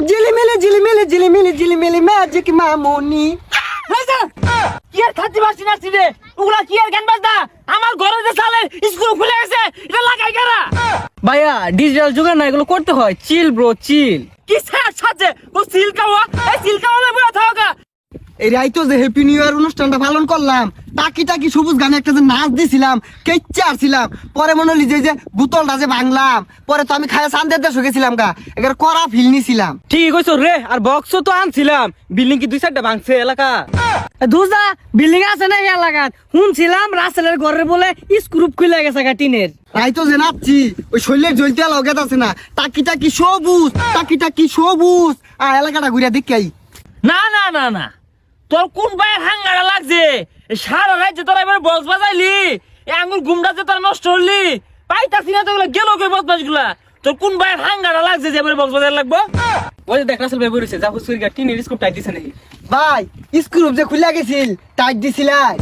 ঝিলিমিলি magic মামুনি। কি আর খাচ্ছি পারছি না রে, ওগুলা কি আর গান বাজনা? আমার ঘরে যে সালে স্কুল খুলে গেছে, এটা লাগাই কারা? ভাইয়া ডিজিটাল যুগে না এগুলো করতে হয়, চিল ব্রো চিল। কি স্যার সাজে ও সিলকাওয়া, এই সিলকাওয়ালে বড় থাকা। এই রাইতো যে হ্যাপি নিউ ইয়ার অনুষ্ঠানটা পালন করলাম, টাকি সবুজ গানে একটা যে নাচ দিছিলাম, কেচ্চা আসছিলাম, পরে মনে হলি যে বোতলটা যে ভাঙলাম, পরে তো আমি খায়া চান্দের দেশে গেছিলাম গা, এবার করা ফিল নিছিলাম। ঠিক কইছো রে, আর বক্সও তো আনছিলাম, বিল্ডিং কি 2-4টা ভাঙছে এলাকা। দুজা বিল্ডিং আছে না এলাকাত, শুনছিলাম রাসেলের ঘরে বলে স্ক্রুপ খুলে গেছে কাটিনের। রাইতো যে নাচছি, ওই শৈলের জ্বলতে লগেত আছে না, টাকি সবুজ, আর এলাকাটা ঘুরিয়া দেখাই। না না না না, তোর কোন ভাইয়ের হাঙ্গারা লাগছে? সারা রাজ্যে তোরা এবার বক্স বাজাইলি, এই আঙ্গুর গুমটা যে তোরা নষ্ট হলি, পাইতাছি না তো গেল কই বদমাস গুলা। তোর কোন ভাইয়ের হাঙ্গারা লাগছে যে এবার বক্স বাজার লাগবো? ওই যে দেখ রাসেল ভাই বলেছে যা হুসুরি গা টিনের স্কুপ টাইট দিছে নাকি। ভাই স্ক্রুপ যে খুলে গেছিল, টাইট দিছিলাই।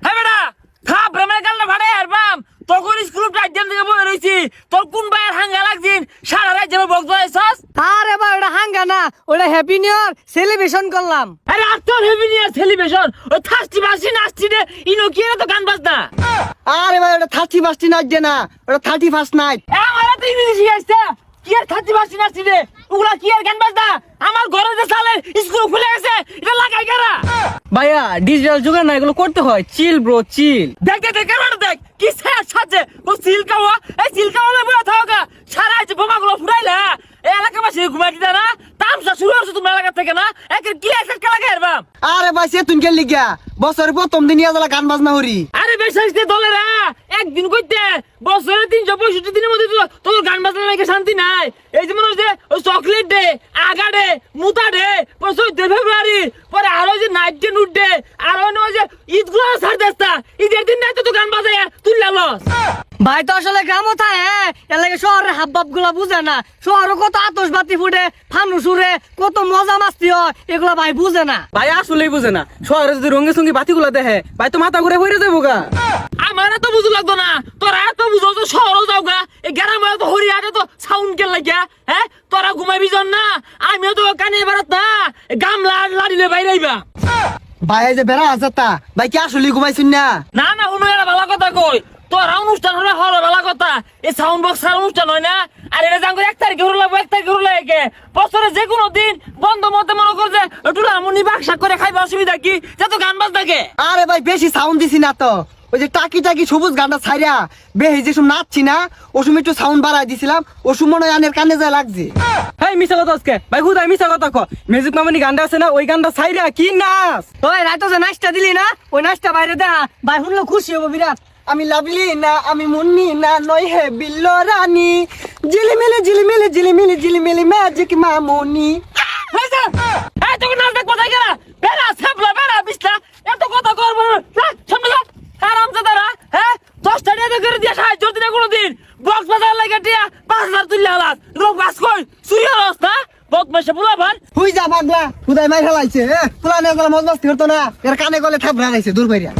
হ্যাঁ বেটা, থাপ ব্রাহ্মণের গালটা ফাড়ে আর বাম, তখন স্কুল টাইট দেন থেকে বলে রইছি। তোর কোন ভাইয়ের হাঙ্গা লাগছিস? সারা রাজ্যে বক্স বাজাইছস? আরে ভাই ওটা হাঙ্গা না, ওটা হ্যাপি নিউ ইয়ার সেলিব্রেশন করলাম। আরে আর তোর হ্যাপি নিউ ইয়ার সেলিব্রেশন, ওই থার্টি বাসি নাচছি রে, ইনো কি তো গান বাজনা। আরে ভাই ওটা 30 নাইট যে না, ওটা 31 নাইট। আমার তো ইংলিশ শিখাইছে, কি আর থার্টি বাসি নাচছি রে, ওগুলা কি আর গান বাজনা? আমার ঘরে যে সালে স্কুল খুলে গেছে, এটা লাগাই কারা? ভাইয়া ডিজিটাল যুগে না এগুলো করতে হয়, চিল ব্রো চিল। দেখ দেখ দেখ ক্যামেরা দেখ, কি স্যার সাজে ও সিলকাওয়া, এই সিলকাওয়ালে বড় থাকা। সারা আজ বোমাগুলো ফুটাইলা, এই এলাকাবাসী ঘুমাই দিতা না, তামসা শুরু হচ্ছে তোমার এলাকা থেকে না, একের কি একটা লাগাই এরবাম। আরে ভাই সে তুই গেলি গা, বছরের প্রথম দিন ইয়াজলা গান বাজনা হরি। আরে বেশাইতে দলেরা একদিন কইতে বছরে 365 দিনের মধ্যে তোর গান বাজনা নাকি শান্তি নাই। এই যে মনে হচ্ছে ওই চকলেট ডে, আগা ডে, মুতা ডে, 14 ফেব্রুয়ারি, পরে আরো যে নাইট ডে, নুট ডে, আর ওই যে ঈদ গুলো ছাড় দেস্তা, ঈদের দিন নাই তো গান বাজায় তুই লালস। ভাই তো আসলে গ্রামও থাকে, এলাকা শহরের হাবভাব গুলা বুঝে না। শহরে কত আতশবাতি ফুটে, ফানুস উড়ে, কত মজা মাস্তি হয়, এগুলা ভাই বুঝে না। ভাই আসলেই বুঝে না, শহরে যদি রঙে সঙ্গে বাতিগুলো দেখে ভাই তো মাথা ঘুরে পড়ে যাবো গা। আমার এত বুঝু লাগতো না, তোরা এত বুঝো তো শহরও যাও গা, এই গ্রামে তো হরিয়াটে তো সাউন্ড কে লাগিয়া, হ্যাঁ তোরা ঘুমাইবি জন না, আমিও তো কানে বেড়াত না, গামলা লাড়িলে বাইরে আইবা। ভাই এই যে বেড়া আজাতা, ভাই কি আসলে ঘুমাইছুন না? না না শুনো এরা ভালো কথা কই, তোরা অনুষ্ঠান হলে হলো ভালো কথা, এই সাউন্ড বক্স আর অনুষ্ঠান হয় না। আর এটা জানগো 1 তারিখে হলো, 1 তারিখে হলো, বছরে যে কোনো দিন বন্ধ মতে মনে করছে একটু আমনি বাক্সা করে খাইবে, অসুবিধা কি? যত গান বাজ থাকে। আরে ভাই বেশি সাউন্ড দিছি না তো, ওই যে টাকি সবুজ গানটা ছাইরা বেহে যে সব নাচছি না, ও সময় একটু সাউন্ড বাড়াই দিছিলাম, ও সময় নয় আনের কানে যায় লাগছে। হেই মিছা কথা আজকে ভাই, হুদাই মিছা কথা ক। মিউজিক মামানি গানটা আছে না, ওই গানটা ছাইরা কি নাচ। ওই রাইতো যে নাচটা দিলি না, ওই নাচটা বাইরে দেখা, ভাই শুনলে খুশি হবো বিরাট। আমি লাভলি না, আমি মুন্নি না, নয় হে বিল্লো রানী, ঝিলিমিলি ম্যাজিক মামুনি। হয়েছে এই তোকে নাচ দেখ কোথায় গেলা? বেড়া ছাপলা বেড়া বিছলা, এত কথা করবো না, সামনে যা আরাম যা দাঁড়া। হ্যাঁ 10 টাকা দিয়ে করে দিয়ে সাহায্য দিনে কোনোদিন বক্স বাজার লাগে টিয়া 5000 তুললে হালাস লোক বাস কই চুরি হলাস না বদমাশে পোলা ভান। হুই যা পাগলা, হুদাই মাই ফেলাইছে, পুলানে গলা মজমাস্তি করতো না, এর কানে গলে থাপ রাখাইছে দূর বাইরা।